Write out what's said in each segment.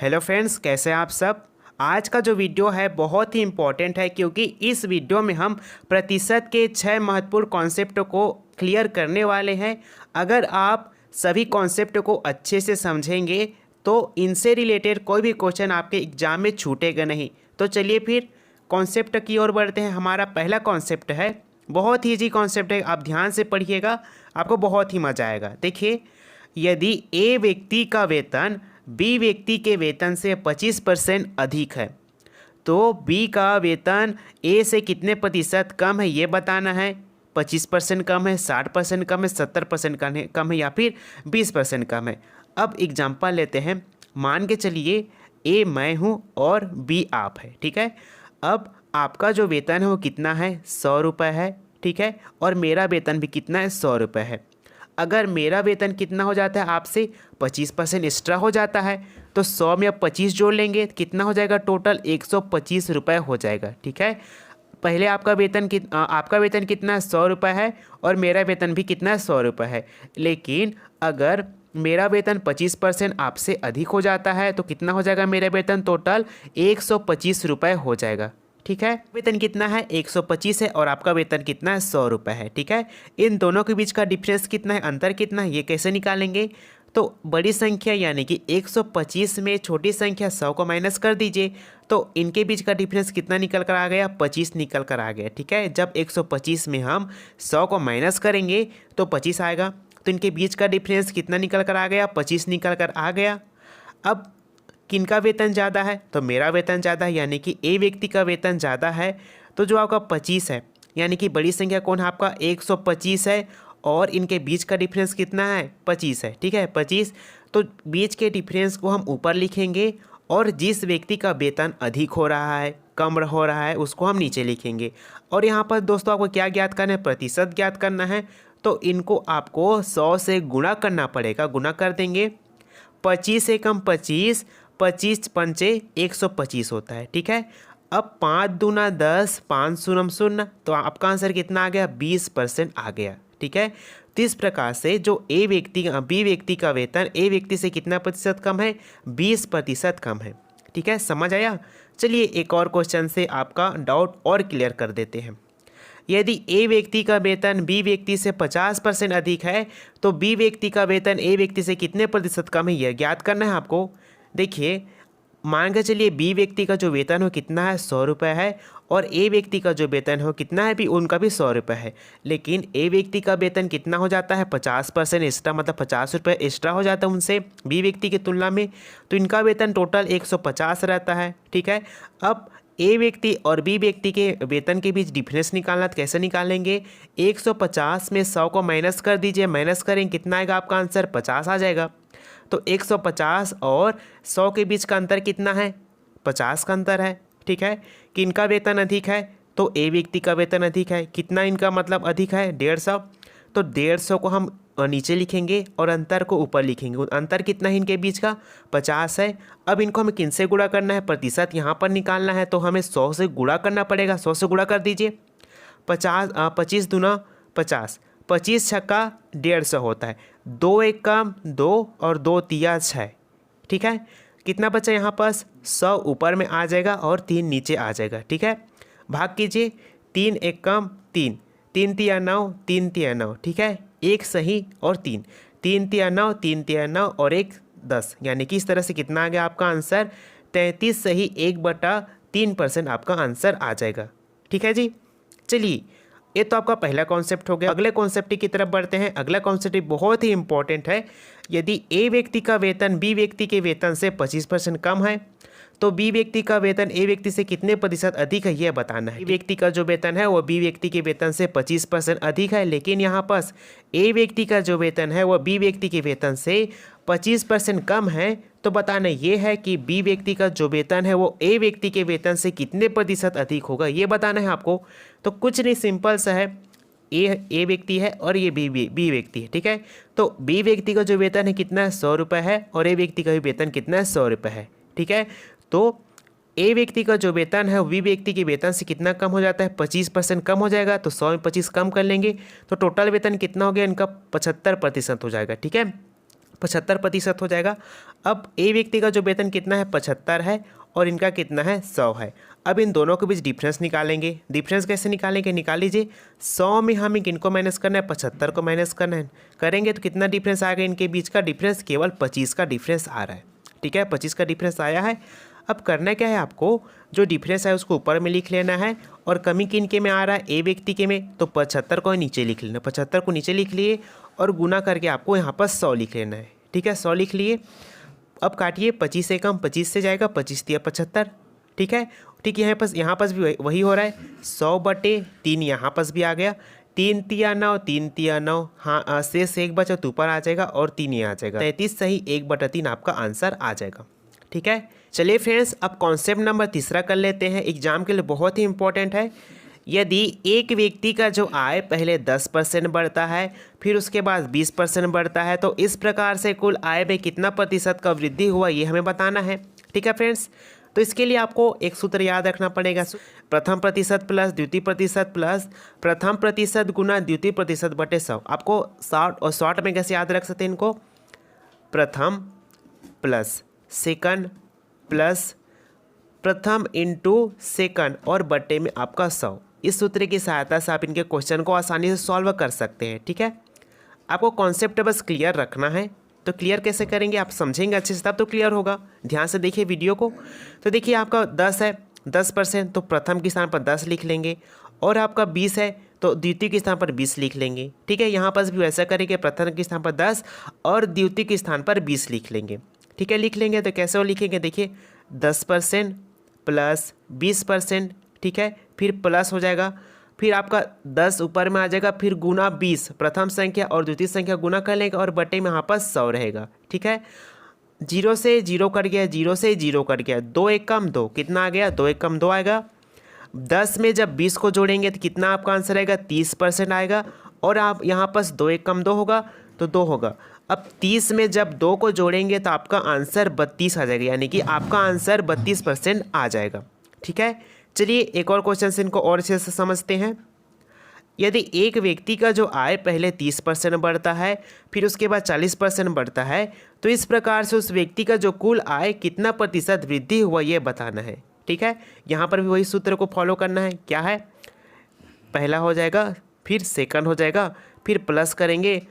Hello friends, कैसे हैं आप सब। आज का जो वीडियो है बहुत ही इम्पोर्टेंट है क्योंकि इस वीडियो में हम प्रतिशत के 6 महत्वपूर्ण कॉन्सेप्टों को क्लियर करने वाले हैं। अगर आप सभी कॉन्सेप्ट को अच्छे से समझेंगे तो इनसे रिलेटेड कोई भी क्वेश्चन आपके एग्जाम में छूटेगा नहीं। तो चलिए फिर कॉन्सेप्ट की ओर बढ़ते हैं। हमारा पहला कॉन्सेप्ट है, बहुत ही ईजी कॉन्सेप्ट है, आप ध्यान से पढ़िएगा, आपको बहुत ही मज़ा आएगा। देखिए, यदि ए व्यक्ति का वेतन बी व्यक्ति के वेतन से 25% अधिक है तो बी का वेतन ए से कितने प्रतिशत कम है ये बताना है। 25% कम है, 60% कम है, 70% कम है या फिर 20% कम है। अब एग्जांपल लेते हैं। मान के चलिए ए मैं हूँ और बी आप है, ठीक है। अब आपका जो वेतन है वो कितना है, 100 रुपये है, ठीक है। और मेरा वेतन भी कितना है, 100 रुपये है। अगर मेरा वेतन कितना हो जाता है, आपसे 25% एक्स्ट्रा हो जाता है, तो 100 में अब 25 जोड़ लेंगे, कितना हो जाएगा, टोटल 125 रुपये हो जाएगा, ठीक है। पहले आपका वेतन कितना है, 100 रुपये है और मेरा वेतन भी कितना है, 100 रुपये है। लेकिन अगर मेरा वेतन 25% आपसे अधिक हो जाता है तो कितना हो जाएगा, मेरा वेतन टोटल 125 रुपये हो जाएगा, ठीक है। वेतन कितना है, 125 है और आपका वेतन कितना है, 100 रुपये है, ठीक है। इन दोनों के बीच का डिफरेंस कितना है, अंतर कितना है, ये कैसे निकालेंगे। तो बड़ी संख्या यानी कि 125 में छोटी संख्या 100 को माइनस कर दीजिए, तो इनके बीच का डिफरेंस कितना निकल कर आ गया, 25 निकल कर आ गया, ठीक है। जब 125 में हम 100 को माइनस करेंगे तो 25 आएगा, तो इनके बीच का डिफरेंस कितना निकल कर आ गया, 25 निकल कर आ गया। अब किनका वेतन ज़्यादा है, तो मेरा वेतन ज़्यादा है, यानी कि ए व्यक्ति का वेतन ज़्यादा है। तो जो आपका 25 है, यानी कि बड़ी संख्या कौन है, आपका 125 है और इनके बीच का डिफरेंस कितना है, 25 है, ठीक है, 25। तो बीच के डिफरेंस को हम ऊपर लिखेंगे और जिस व्यक्ति का वेतन अधिक हो रहा है, कम हो रहा है, उसको हम नीचे लिखेंगे। और यहाँ पर दोस्तों आपको क्या ज्ञात करना है, प्रतिशत ज्ञात करना है। तो इनको आपको 100 से गुणा करना पड़ेगा, गुणा कर देंगे। 25 से कम 25, 25 पंचे 125 होता है, ठीक है। अब 5 दूना 10, 5 शून्य शून्य, तो आपका आंसर कितना आ गया, 20% आ गया, ठीक है। तो इस प्रकार से जो बी व्यक्ति का वेतन ए व्यक्ति से कितना प्रतिशत कम है, 20% कम है, ठीक है। समझ आया। चलिए एक और क्वेश्चन से आपका डाउट और क्लियर कर देते हैं। यदि ए व्यक्ति का वेतन बी व्यक्ति से 50% अधिक है तो बी व्यक्ति का वेतन ए व्यक्ति से कितने प्रतिशत कम है, यह ज्ञात करना है आपको। देखिए, मान के चलिए बी व्यक्ति का जो वेतन हो कितना है, 100 रुपये है और ए व्यक्ति का जो वेतन हो कितना है, भी उनका भी 100 रुपये है। लेकिन ए व्यक्ति का वेतन कितना हो जाता है, 50% एक्स्ट्रा, मतलब 50 रुपये एक्स्ट्रा हो जाता है उनसे बी व्यक्ति की तुलना में। तो इनका वेतन टोटल 150 रहता है, ठीक है। अब ए व्यक्ति और बी व्यक्ति के वेतन के बीच डिफरेंस निकालना, तो कैसे निकालेंगे, 150 में 100 को माइनस कर दीजिए, माइनस करेंगे कितना आएगा, आपका आंसर 50 आ जाएगा। तो 150 और 100 के बीच का अंतर कितना है, 50 का अंतर है, ठीक है। कि इनका वेतन अधिक है तो ए व्यक्ति का वेतन अधिक है, कितना इनका मतलब अधिक है, 150। तो 150 को हम नीचे लिखेंगे और अंतर को ऊपर लिखेंगे। अंतर कितना है इनके बीच का, 50 है। अब इनको हमें किनसे गुणा करना है, प्रतिशत यहाँ पर निकालना है, तो हमें 100 से गुणा करना पड़ेगा। 100 से गुणा कर दीजिए, 25 दूना 50, 25 छक्का 150 होता है, 2 एक कम 2 और 2 तिया 6, ठीक है। कितना बचा यहाँ पास, 100 ऊपर में आ जाएगा और 3 नीचे आ जाएगा, ठीक है। भाग कीजिए, 3 एक कम 3, 3 तिया 9, 3 तिया 9, ठीक है। एक सही और 3, 3 तिया 9, 3 तिया 9 और 1 10, यानी कि इस तरह से कितना आ गया आपका आंसर, 33 सही 1/3% आपका आंसर आ जाएगा, ठीक है जी। चलिए, ये तो आपका पहला कॉन्सेप्ट हो गया। अगले कॉन्सेप्ट की तरफ बढ़ते हैं। अगला कॉन्सेप्ट बहुत ही इंपॉर्टेंट है। यदि ए व्यक्ति का वेतन बी व्यक्ति के वेतन से 25% कम है तो बी व्यक्ति का वेतन ए व्यक्ति से कितने प्रतिशत अधिक है, यह बताना है। बी व्यक्ति का जो वेतन है वो बी व्यक्ति के वेतन से 25% अधिक है, लेकिन यहाँ पास ए व्यक्ति का जो वेतन है वह बी व्यक्ति के वेतन से 25% कम है। तो बताना ये है कि बी व्यक्ति का जो वेतन है वो ए व्यक्ति के वेतन से कितने प्रतिशत अधिक होगा, ये बताना है आपको। तो कुछ नहीं, सिंपल सा है। ए व्यक्ति है और ये बी व्यक्ति है, ठीक है। तो बी व्यक्ति का जो वेतन है कितना है, 100 रुपये है और ए व्यक्ति का भी वेतन कितना है, 100 रुपये है, ठीक है। तो ए व्यक्ति का जो वेतन है बी व्यक्ति के वेतन से कितना कम हो जाता है, 25% कम हो जाएगा। तो 100 में 25 कम कर लेंगे तो टोटल वेतन कितना हो गया इनका, 75% हो जाएगा, ठीक है। 75% हो जाएगा। अब ए व्यक्ति का जो वेतन कितना है 75 है और इनका कितना है 100 है। अब इन दोनों के बीच डिफरेंस निकालेंगे। डिफरेंस कैसे निकालेंगे, निकाल लीजिए। 100 में हमें किनको माइनस करना है, 75 को माइनस करना है। करेंगे तो कितना डिफरेंस आएगा, इनके बीच का डिफरेंस केवल 25 का डिफरेंस आ रहा है। ठीक है, 25 का डिफरेंस आया है। अब करना क्या है, आपको जो डिफरेंस है उसको ऊपर में लिख लेना है और कमी किन के में आ रहा है, ए व्यक्ति के में, तो 75 को नीचे लिख लेना। 75 को नीचे लिख लिए और गुना करके आपको यहाँ पर 100 लिख लेना है। ठीक है, 100 लिख लिए। अब काटिए, 25 से कम 25 से जाएगा, 25 तिया 75। ठीक है, ठीक, यहाँ पास भी वही हो रहा है। 100/3 यहाँ पास भी आ गया। 3 तिया 9, 3 तिया 9, हाँ शेष एक बचा तो ऊपर आ जाएगा और 3 ये आ जाएगा। 33 सही 1/3 आपका आंसर आ जाएगा। ठीक है, चलिए फ्रेंड्स, अब कॉन्सेप्ट नंबर तीसरा कर लेते हैं। एग्जाम के लिए बहुत ही इंपॉर्टेंट है। यदि एक व्यक्ति का जो आय पहले 10% बढ़ता है, फिर उसके बाद 20% बढ़ता है, तो इस प्रकार से कुल आय में कितना प्रतिशत का वृद्धि हुआ ये हमें बताना है। ठीक है फ्रेंड्स, तो इसके लिए आपको एक सूत्र याद रखना पड़ेगा। प्रथम प्रतिशत प्लस द्वितीय प्रतिशत प्लस प्रथम प्रतिशत गुना द्वितीय प्रतिशत बटे 100। आपको शॉर्ट में कैसे याद रख सकते हैं इनको, प्रथम प्लस सेकंड प्लस प्रथम इंटू सेकंड और बटे में आपका 100। इस सूत्र की सहायता से आप इनके क्वेश्चन को आसानी से सॉल्व कर सकते हैं। ठीक है, आपको कॉन्सेप्ट बस क्लियर रखना है। तो क्लियर कैसे करेंगे, आप समझेंगे अच्छे से तब तो क्लियर होगा। ध्यान से देखिए वीडियो को। तो देखिए आपका 10 है, 10% तो प्रथम के स्थान पर 10 लिख लेंगे, और आपका 20 है तो द्वितीय के स्थान पर 20 लिख लेंगे। ठीक है, यहाँ पर भी वैसा करेंगे, प्रथम के स्थान पर 10 और द्वितीय के स्थान पर 20 लिख लेंगे। ठीक है, लिख लेंगे तो कैसे वो लिखेंगे, देखिए 10% प्लस 20%। ठीक है, फिर प्लस हो जाएगा, फिर आपका 10 ऊपर में आ जाएगा, फिर गुना 20, प्रथम संख्या और द्वितीय संख्या गुना कर लेंगे और बटे में यहाँ पर 100 रहेगा। ठीक है, 0 से 0 कट गया, 0 से 0 कट गया, 2 एक कम 2, कितना आ गया, 2 एक कम 2 आएगा। 10 में जब 20 को जोड़ेंगे तो कितना आपका आंसर आएगा, 30% आएगा। और आप यहाँ पर 2 एक कम 2 होगा तो 2 होगा। अब 30 में जब 2 को जोड़ेंगे तो आपका आंसर 32 आ जाएगा, यानी कि आपका आंसर 32% आ जाएगा। ठीक है, चलिए एक और क्वेश्चन से इनको और अच्छे से समझते हैं। यदि एक व्यक्ति का जो आय पहले 30% बढ़ता है, फिर उसके बाद 40% बढ़ता है, तो इस प्रकार से उस व्यक्ति का जो कुल आय कितना प्रतिशत वृद्धि हुआ ये बताना है। ठीक है, यहाँ पर भी वही सूत्र को फॉलो करना है। क्या है, पहला हो जाएगा, फिर सेकंड हो जाएगा, फिर प्लस करेंगे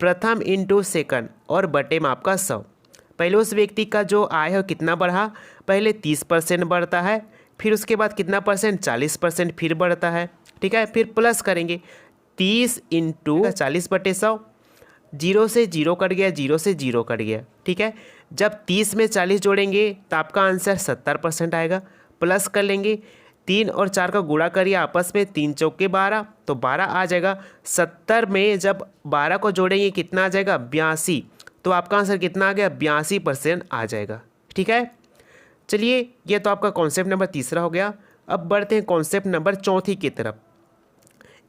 प्रथम इंटू सेकंड और बटे में आपका 100। पहले उस व्यक्ति का जो आय है कितना बढ़ा, पहले 30% बढ़ता है, फिर उसके बाद कितना परसेंट, 40% फिर बढ़ता है। ठीक है, फिर प्लस करेंगे 30 इंटू 40/100। 0 से 0 कट गया, 0 से 0 कट गया। ठीक है, जब 30 में 40 जोड़ेंगे तो आपका आंसर 70% आएगा। प्लस कर लेंगे, 3 और 4 का गुणा करिए आपस में, 3 चौके 12 तो 12 आ जाएगा। 70 में जब 12 को जोड़ेंगे कितना आ जाएगा, 82, तो आपका आंसर कितना आ गया, 82% आ जाएगा। ठीक है, चलिए ये तो आपका कॉन्सेप्ट नंबर तीसरा हो गया। अब बढ़ते हैं कॉन्सेप्ट नंबर चौथी की तरफ।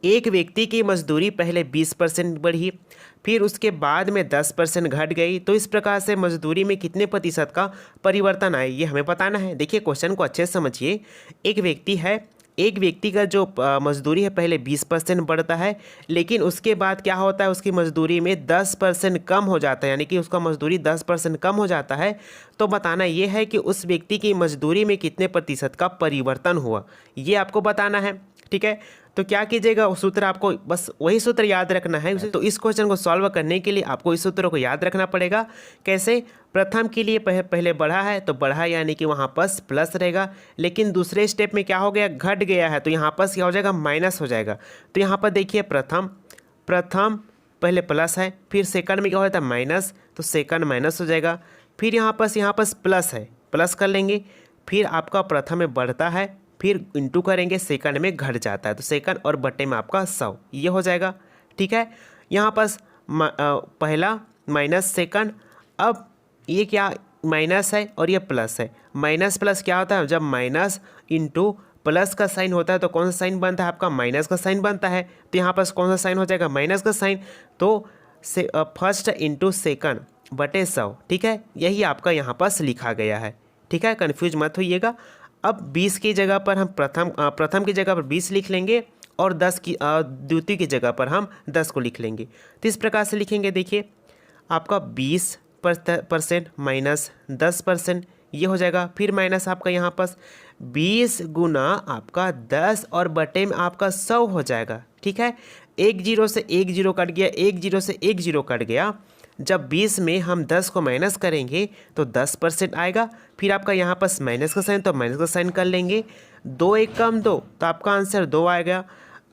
एक व्यक्ति की मजदूरी पहले 20% बढ़ी, फिर उसके बाद में 10% घट गई, तो इस प्रकार से मजदूरी में कितने प्रतिशत का परिवर्तन आए ये हमें बताना है। देखिए क्वेश्चन को अच्छे से समझिए। एक व्यक्ति है, एक व्यक्ति का जो मजदूरी है पहले 20% बढ़ता है, लेकिन उसके बाद क्या होता है, उसकी मजदूरी में 10% कम हो जाता है, यानी कि उसका मजदूरी 10% कम हो जाता है। तो बताना ये है कि उस व्यक्ति की मजदूरी में कितने प्रतिशत का परिवर्तन हुआ, ये आपको बताना है। ठीक है, तो क्या कीजिएगा, उस सूत्र आपको बस वही सूत्र याद रखना है। तो इस क्वेश्चन को सॉल्व करने के लिए आपको इस सूत्र को याद रखना पड़ेगा। कैसे, प्रथम के लिए पहले बढ़ा है तो बढ़ा, यानी कि वहाँ पर प्लस रहेगा, लेकिन दूसरे स्टेप में क्या हो गया, घट गया है, तो यहाँ पर क्या हो जाएगा, माइनस हो जाएगा। तो यहाँ पर देखिए प्रथम पहले प्लस है, फिर सेकंड में क्या होता है, माइनस, तो सेकंड माइनस हो जाएगा। फिर यहाँ पर प्लस है, प्लस कर लेंगे, फिर आपका प्रथम में बढ़ता है, फिर इंटू करेंगे, सेकंड में घट जाता है, तो सेकंड और बटे में आपका 100 ये हो जाएगा। ठीक है, यहाँ पर पहला माइनस सेकंड, अब ये क्या माइनस है और ये प्लस है। माइनस प्लस क्या होता है, जब माइनस इंटू प्लस का साइन होता है तो कौन सा साइन बनता है, आपका माइनस का साइन बनता है। तो यहाँ पर कौन सा साइन हो जाएगा, माइनस का साइन, तो फर्स्ट इंटू सेकंड बटे 100। ठीक है, यही आपका यहाँ पर लिखा गया है। ठीक है, कन्फ्यूज मत होइएगा। अब 20 की जगह पर हम प्रथम की जगह पर 20 लिख लेंगे और 10 की द्वितीय की जगह पर हम 10 को लिख लेंगे। तो इस प्रकार से लिखेंगे, देखिए आपका 20 परसेंट माइनस 10%, ये हो जाएगा। फिर माइनस आपका यहाँ पर 20 गुना आपका 10 और बटे में आपका 100 हो जाएगा। ठीक है, एक जीरो से एक जीरो कट गया, एक जीरो से एक जीरो कट गया। जब 20 में हम 10 को माइनस करेंगे तो 10% आएगा। फिर आपका यहाँ पर माइनस का साइन, तो माइनस का साइन कर लेंगे। 2 एक कम 2, तो आपका आंसर 2 आएगा।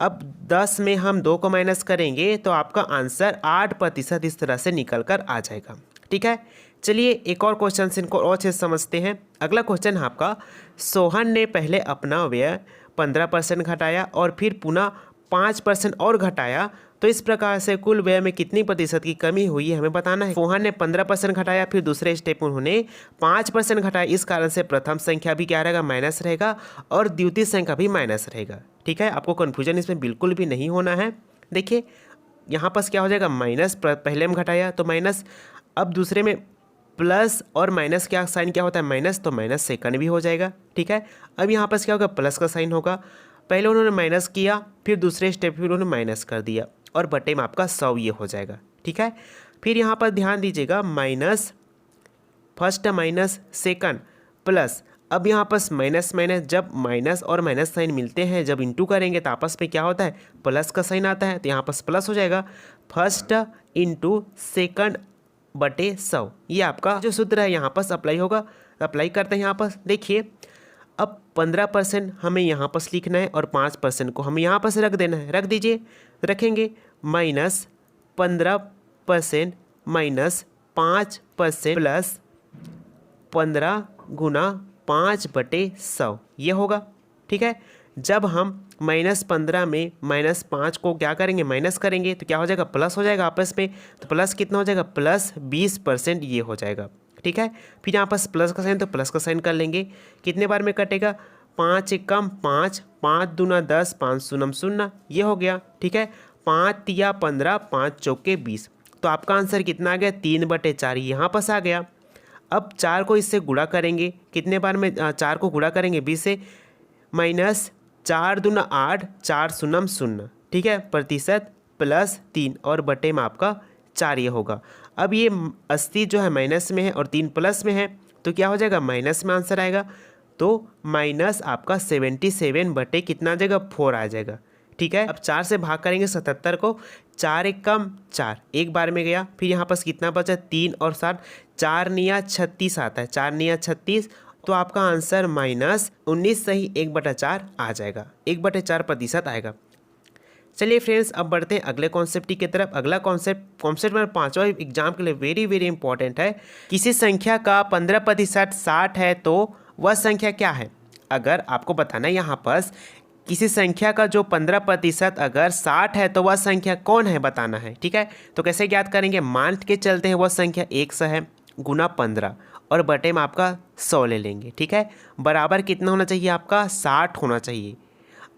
अब 10 में हम 2 को माइनस करेंगे तो आपका आंसर 8% इस तरह से निकल कर आ जाएगा। ठीक है, चलिए एक और क्वेश्चन इनको और अच्छे से समझते हैं। अगला क्वेश्चन है आपका, सोहन ने पहले अपना व्यय 15% घटाया और फिर पुनः 5% और घटाया, तो इस प्रकार से कुल व्यय में कितनी प्रतिशत की कमी हुई है हमें बताना है। सोहन ने 15% घटाया, फिर दूसरे स्टेप में उन्होंने 5% घटाया। इस कारण से प्रथम संख्या भी क्या रहेगा, माइनस रहेगा, और द्वितीय संख्या भी माइनस रहेगा। ठीक है, आपको कन्फ्यूजन इसमें बिल्कुल भी नहीं होना है। देखिए यहाँ पर क्या हो जाएगा, माइनस पहले में घटाया तो माइनस, अब दूसरे में प्लस और माइनस क्या साइन क्या होता है, माइनस, तो माइनस सेकंड भी हो जाएगा। ठीक है, अब यहाँ पर क्या होगा, प्लस का साइन होगा। पहले उन्होंने माइनस किया, फिर दूसरे स्टेप में उन्होंने माइनस कर दिया, और बटे में आपका 100 ये हो जाएगा। ठीक है, फिर यहाँ पर ध्यान दीजिएगा, minus first minus second plus, अब यहाँ पर माइनस माइनस, जब माइनस और माइनस साइन मिलते हैं, जब इंटू करेंगे तो आपस में क्या होता है, प्लस का साइन आता है, तो यहाँ पर प्लस हो जाएगा। फर्स्ट इंटू सेकंड बटे 100, ये आपका जो सूत्र है यहाँ पर अप्लाई होगा। अप्लाई करते हैं यहाँ पर, देखिए अब 15% हमें यहाँ पर लिखना है और 5% को हमें यहाँ पर रख देना है। रख दीजिए, रखेंगे माइनस 15% माइनस 5% प्लस 15 गुना 5/100 ये होगा। ठीक है, जब हम -15 में -5 को क्या करेंगे, माइनस करेंगे, तो क्या हो जाएगा, प्लस हो जाएगा आपस में। तो प्लस कितना हो जाएगा, प्लस 20% ये हो जाएगा। ठीक है, फिर यहाँ पर प्लस का साइन, तो प्लस का साइन कर लेंगे। कितने बार में कटेगा, 5 एक कम 5, 5 दूना 10, 5 शून्य 0, ये हो गया। ठीक है, 5 तिया 15, 5 चौके 20, तो आपका आंसर कितना आ गया, 3/4 यहाँ पर आ गया। अब 4 को इससे गुणा करेंगे, कितने बार में 4 को गुणा करेंगे 20 से, माइनस 4 दूना 8, 4 शून्य 0, ठीक है, प्रतिशत प्लस 3 और बटे में आपका 4 ये होगा। अब ये 80 जो है माइनस में है और 3 प्लस में है, तो क्या हो जाएगा, माइनस में आंसर आएगा। तो माइनस आपका 77 बटे कितना आ जाएगा, 4 आ जाएगा। ठीक है, अब 4 से भाग करेंगे 77 को, 4 एक कम 4 एक बार में गया, फिर यहाँ पर कितना बचा, 3 और 7, 4 निया 36 आता है, 4 निया 36, तो आपका आंसर -19 सही 1/4 आ जाएगा, 1/4% आएगा। चलिए फ्रेंड्स, अब बढ़ते हैं अगले कॉन्सेप्ट की तरफ। अगला कॉन्सेप्ट नंबर 5वां एग्जाम के लिए वेरी वेरी इंपॉर्टेंट है। किसी संख्या का 15% 60 है तो वह संख्या क्या है। अगर आपको बताना है यहाँ पर किसी संख्या का जो 15% अगर 60 है तो वह संख्या कौन है बताना है। ठीक है, तो कैसे ज्ञात करेंगे, मान के चलते हैं वह संख्या 100 है, गुना 15 और बटे में आपका 100 ले लेंगे। ठीक है, बराबर कितना होना चाहिए, आपका 60 होना चाहिए।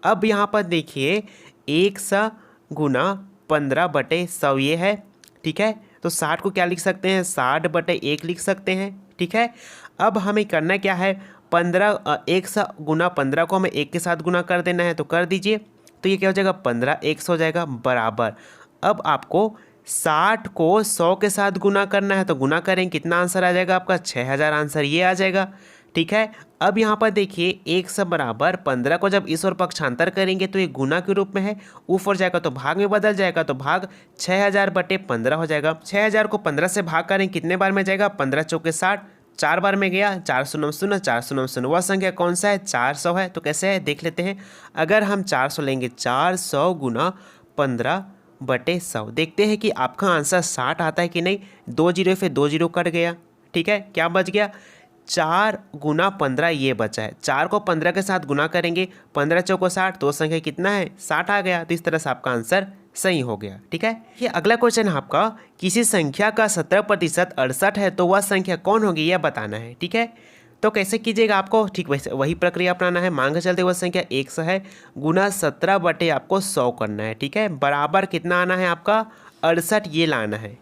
अब यहाँ पर देखिए 100 गुना 15/100 ये है। ठीक है, तो 60 को क्या लिख सकते हैं, 60/1 लिख सकते हैं। ठीक है, अब हमें करना क्या है, 100 गुना 15 को हमें 1 के साथ गुना कर देना है, तो कर दीजिए। तो ये क्या हो जाएगा, 15 100 हो जाएगा बराबर। अब आपको 60 को 100 के साथ गुना करना है, तो गुना करें, कितना आंसर आ जाएगा आपका, 6000 आंसर ये आ जाएगा। ठीक है, अब यहाँ पर देखिए 100 बराबर 15 को जब इस ओर पक्षांतर करेंगे तो ये गुना के रूप में है, ऊपर जाएगा तो भाग में बदल जाएगा, तो भाग 6000/15 हो जाएगा। 6000 को 15 से भाग करें, कितने बार में जाएगा, 15 चौके 60, 4 बार में गया, 4 शून्य 0, 4 शून्य 0, वह संख्या कौन सा है, 400 है। तो कैसे है देख लेते हैं। अगर हम 400 लेंगे, 400 गुना 15/100, देखते हैं कि आपका आंसर 60 आता है कि नहीं। 2 जीरो फिर 2 जीरो कट गया। ठीक है, क्या बच गया, 4 गुना 15 ये बचा है। 4 को 15 के साथ गुना करेंगे, 15 चौको 60, तो संख्या कितना है, 60 आ गया। तो इस तरह से आपका आंसर सही हो गया। ठीक है, ये अगला क्वेश्चन है आपका, किसी संख्या का 17% 68 है तो वह संख्या कौन होगी यह बताना है। ठीक है, तो कैसे कीजिएगा, आपको ठीक वैसे वही प्रक्रिया अपनाना है। मान के चलते वह संख्या 100 है, गुना 17 बटे आपको 100 करना है। ठीक है, बराबर कितना आना है आपका, 68 ये लाना है।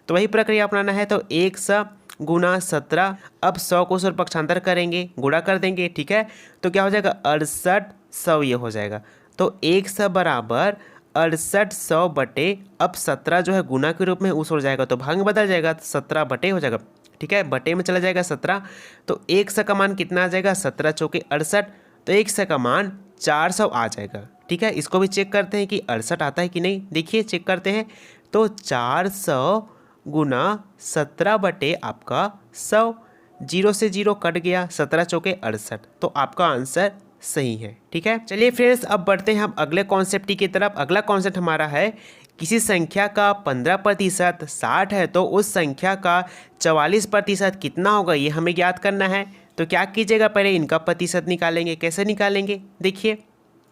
तो वही प्रक्रिया अपनाना है। तो 100 गुना 17, अब 100 को उस पक्षांतर करेंगे, गुणा कर देंगे। ठीक है, तो क्या हो जाएगा, 68 100 ये हो जाएगा। तो 100 बराबर 6800 बटे अब 17 जो है गुना के रूप में उस ओर जाएगा तो भाग में बदल जाएगा तो 17 बटे हो जाएगा। ठीक है, बटे में चला जाएगा 17 तो 100 का मान कितना आ जाएगा 17 चौके 68 तो 100 का मान 400 आ जाएगा। ठीक है, इसको भी चेक करते हैं कि 68 आता है कि नहीं। देखिए चेक करते हैं तो 400 गुना 17 बटे आपका 100, 0 से 0 कट गया, 17 चौके 68 तो आपका आंसर सही है। ठीक है, चलिए फ्रेंड्स अब बढ़ते हैं हम अगले कॉन्सेप्ट की तरफ। अगला कॉन्सेप्ट हमारा है किसी संख्या का 15% 60 है तो उस संख्या का 44% कितना होगा, ये हमें ज्ञात करना है। तो क्या कीजिएगा, पहले इनका प्रतिशत निकालेंगे। कैसे निकालेंगे, देखिए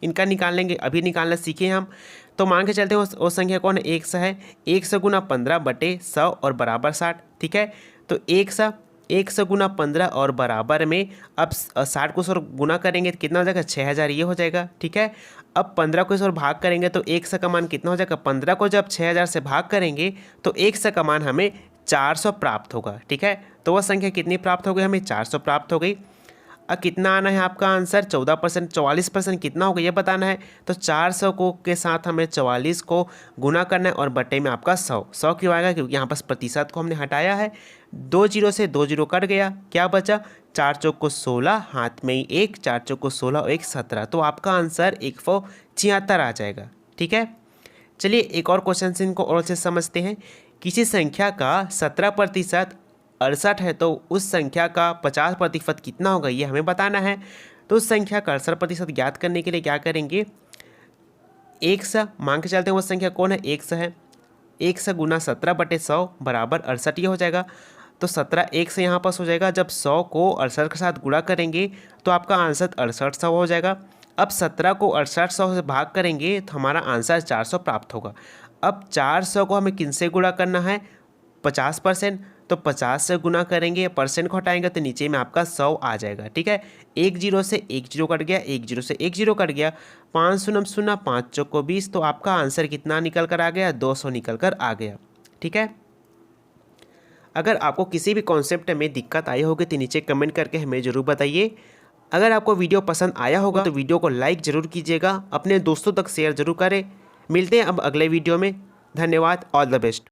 इनका निकालेंगे, अभी निकालना सीखे हम। तो मान के चलते हैं वो संख्या कौन है, 100 है। 100 गुना 15 बटे 100 और बराबर 60। ठीक है, तो 100 गुना 15 और बराबर में अब 60 को 100 गुना करेंगे तो कितना हो जाएगा 6000, ये हो जाएगा। ठीक है, अब 15 को 100 भाग करेंगे तो 100 का मान कितना हो जाएगा, 15 को जब 6000 से भाग करेंगे तो 100 का मान हमें 400 प्राप्त होगा। ठीक है, तो वह संख्या कितनी प्राप्त हो गई, हमें 400 प्राप्त हो गई। अब कितना आना है आपका आंसर, 14%, 44% कितना होगा ये बताना है। तो 400 को के साथ हमें 44 को गुना करना है और बटे में आपका 100 क्यों आएगा, क्योंकि यहाँ पर प्रतिशत को हमने हटाया है। 2 0 से 2 0 कट गया, क्या बचा 4 चौक को 16, हाथ में ही 1, 4 चौक को 16 और 1 17 तो आपका आंसर 176 आ जाएगा। ठीक है, चलिए एक और क्वेश्चन से इनको और अच्छे से समझते हैं। किसी संख्या का 17% 68 है तो उस संख्या का 50% कितना होगा, ये हमें बताना है। तो उस संख्या का 68% ज्ञात करने के लिए क्या करेंगे, 100 मान के चलते हैं वो संख्या कौन है, 100 है। 100 गुना 17 बटे 100 बराबर 68 ये हो जाएगा। तो 17 100 यहाँ पास हो जाएगा, जब 100 को 68 के साथ गुणा करेंगे तो आपका आंसर 6800 हो जाएगा। अब 17 को 6800 से भाग करेंगे तो हमारा आंसर 400 प्राप्त होगा। अब 400 को हमें किन से गुणा करना है, 50%, तो 50 से गुना करेंगे, परसेंट को हटाएंगे तो नीचे में आपका 100 आ जाएगा। ठीक है, 1 0 से 1 0 कट गया, 1 0 से 1 0 कट गया, 5 शून्य शून्य 5 चौक को 20 तो आपका आंसर कितना निकल कर आ गया, 200 निकल कर आ गया। ठीक है, अगर आपको किसी भी कॉन्सेप्ट में दिक्कत आई होगी तो नीचे कमेंट करके हमें ज़रूर बताइए। अगर आपको वीडियो पसंद आया होगा तो वीडियो को लाइक ज़रूर कीजिएगा, अपने दोस्तों तक शेयर जरूर करें। मिलते हैं अब अगले वीडियो में, धन्यवाद, ऑल द बेस्ट।